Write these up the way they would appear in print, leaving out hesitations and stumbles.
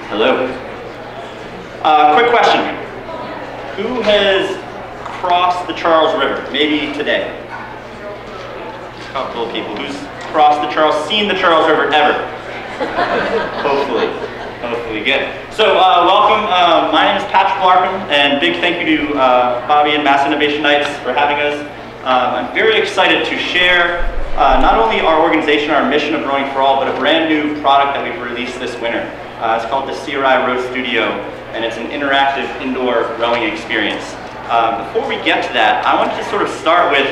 Hello. Quick question. Who has crossed the Charles River? Maybe today. A couple of people. Who's crossed the Charles, seen the Charles River ever? Hopefully. Hopefully, good. So welcome. My name is Patrick Larkham, and big thank you to Bobby and Mass Innovation Nights for having us. I'm very excited to share not only our organization, our mission of Rowing for All, but a brand new product that we've released this winter. It's called the CRI Row Studio, and it's an interactive indoor rowing experience. Before we get to that, I wanted to sort of start with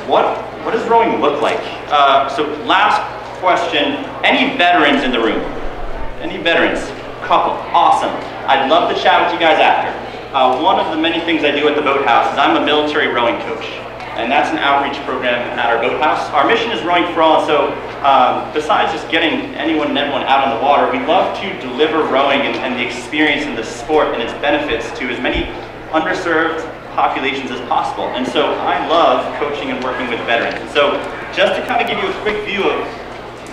what does rowing look like? So last question, any veterans in the room? Any veterans? Couple, awesome. I'd love to chat with you guys after. One of the many things I do at the Boathouse is I'm a military rowing coach, and that's an outreach program at our boathouse. Our mission is Rowing for All, and so besides just getting anyone and everyone out on the water, we love to deliver rowing and the experience and the sport and its benefits to as many underserved populations as possible. And so I love coaching and working with veterans. And so just to kind of give you a quick view of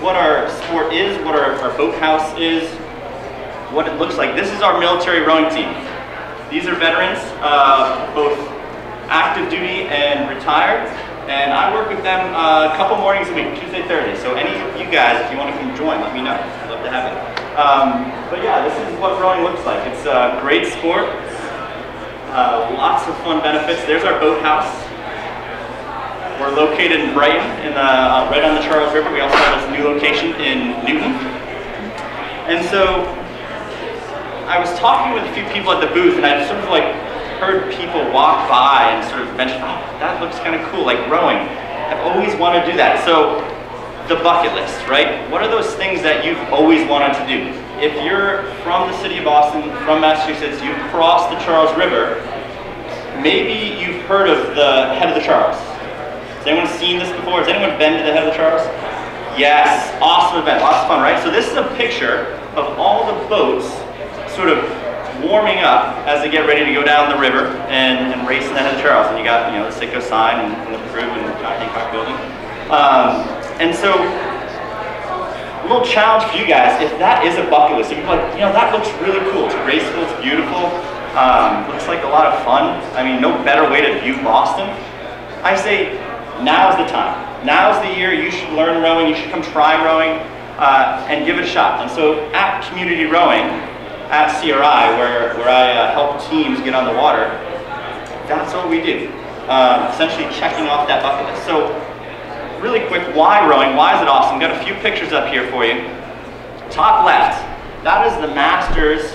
what our sport is, what our boathouse is, what it looks like. This is our military rowing team. These are veterans, both active duty and retired, and I work with them a couple mornings a week, Tuesday, Thursday. So any of you guys, if you want to come join, let me know. I'd love to have it. But yeah, this is what rowing looks like. It's a great sport, lots of fun benefits. There's our boathouse. We're located in Brighton, right on the Charles River. We also have this new location in Newton. And so I was talking with a few people at the booth, and I sort of like heard people walk by and sort of mention, oh, that looks kind of cool, like rowing. I've always wanted to do that. So the bucket list, right? What are those things that you've always wanted to do? If you're from the city of Boston, from Massachusetts, you've crossed the Charles River, maybe you've heard of the Head of the Charles. Has anyone seen this before? Has anyone been to the Head of the Charles? Yes, awesome event, lots of fun, right? So this is a picture of all the boats sort of warming up as they get ready to go down the river and race in the Head of the Charles. And you got, you know, the Citgo sign and the crew and the John Hancock building. And so, a little challenge for you guys, if that is a bucket list, if you're like, you know, that looks really cool, it's graceful, it's beautiful, looks like a lot of fun. I mean, no better way to view Boston. I say, now's the time. Now's the year you should learn rowing, you should come try rowing, and give it a shot. And so at Community Rowing, at CRI, where I help teams get on the water, that's what we do. Essentially checking off that bucket list. So really quick, why rowing? Why is it awesome? Got a few pictures up here for you. Top left, that is the Masters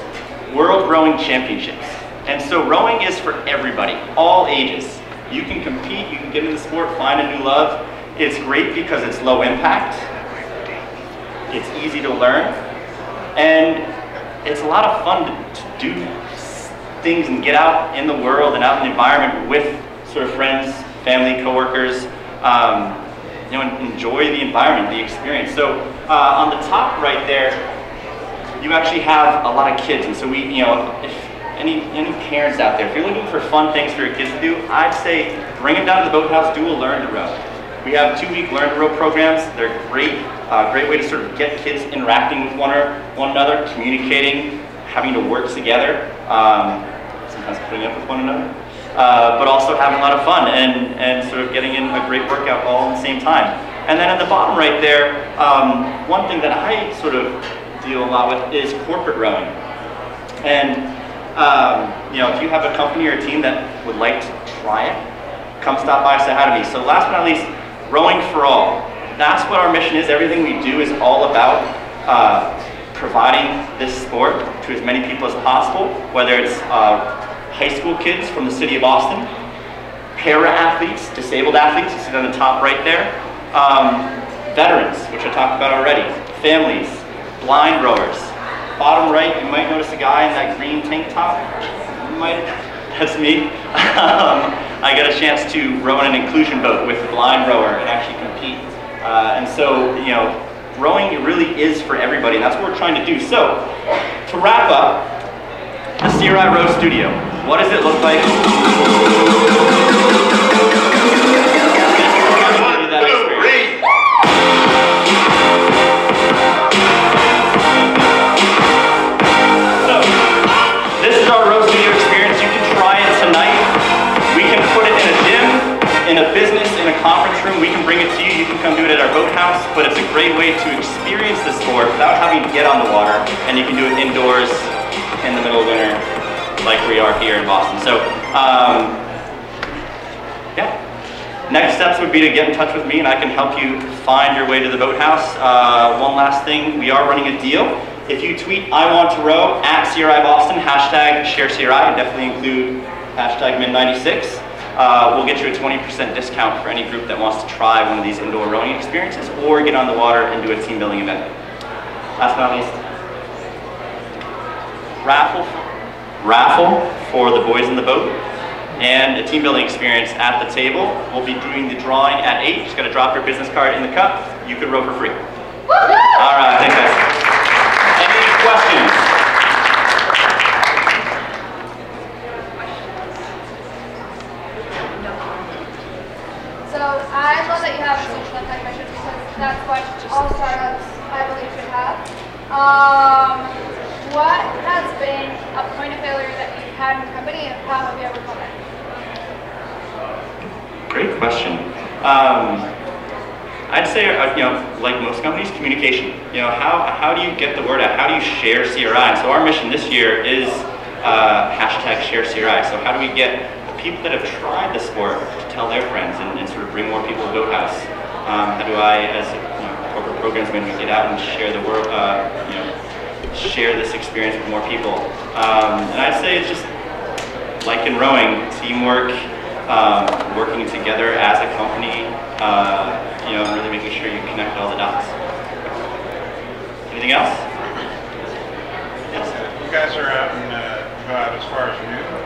World Rowing Championships. And so rowing is for everybody, all ages. You can compete, you can get into the sport, find a new love. It's great because it's low impact, it's easy to learn, and it's a lot of fun to do things and get out in the world and out in the environment with sort of friends, family, coworkers, you know, and enjoy the environment, the experience. So on the top right there, you actually have a lot of kids, and so we, you know, if any parents out there, if you're looking for fun things for your kids to do, I'd say bring them down to the boathouse, do a Learn to Row. We have 2-week Learn to Row programs. They're great, great way to sort of get kids interacting with one another, communicating, having to work together, sometimes putting up with one another, but also having a lot of fun and sort of getting in a great workout all at the same time. And then at the bottom right there, one thing that I sort of deal a lot with is corporate rowing. And you know, if you have a company or a team that would like to try it, come stop by, say hi to me. So last but not least, Rowing for All. That's what our mission is. Everything we do is all about providing this sport to as many people as possible, whether it's high school kids from the city of Boston, para-athletes, disabled athletes, you see on the top right there, veterans, which I talked about already, families, blind rowers. Bottom right, you might notice a guy in that green tank top. That's me. I got a chance to row in an inclusion boat with a blind rower and actually compete. And so, you know, rowing really is for everybody, and that's what we're trying to do. So, to wrap up, the CRI Row Studio. What does it look like? it at our boathouse, but it's a great way to experience the sport without having to get on the water, and you can do it indoors in the middle of winter, like we are here in Boston. So, yeah. Next steps would be to get in touch with me, and I can help you find your way to the boathouse. One last thing, we are running a deal. If you tweet "I want to row" at CRI Boston, hashtag share CRI, and definitely include hashtag Min96. We'll get you a 20% discount for any group that wants to try one of these indoor rowing experiences or get on the water and do a team building event. Last but not least, raffle for the boys in the boat and a team building experience at the table. We'll be doing the drawing at 8. Just got to drop your business card in the cup. You could row for free. All right, thanks guys. Any questions? I love that you have a social impact measure because that's what all startups, I believe, should have. What has been a point of failure that you've had in your company, and how have you overcome it? Great question. I'd say, like most companies, communication. How do you get the word out? How do you share CRI? And so our mission this year is hashtag share CRI. So how do we get people that have tried the sport to tell their friends and sort of bring more people to Boathouse? How do I, as corporate programs manager, get out and share the work, share this experience with more people? And I'd say it's just like in rowing, teamwork, working together as a company, and really making sure you connect all the dots. Anything else? Yes. You guys are out and about as far as Newton?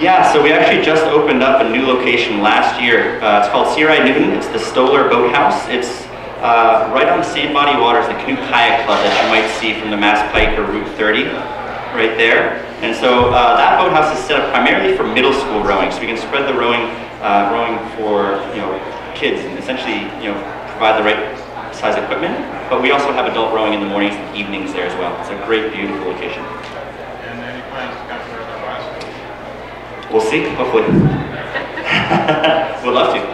Yeah, so we actually just opened up a new location last year. It's called CRI Newton. It's the Stoller Boathouse. It's right on the same body of water as the Canoe Kayak Club that you might see from the Mass Pike or Route 30, right there. And so that boathouse is set up primarily for middle school rowing, so we can spread the rowing for kids and essentially provide the right size equipment. But we also have adult rowing in the mornings and evenings there as well. It's a great, beautiful location. And any plans to come for the bicycle? We'll see, hopefully. We'd love to.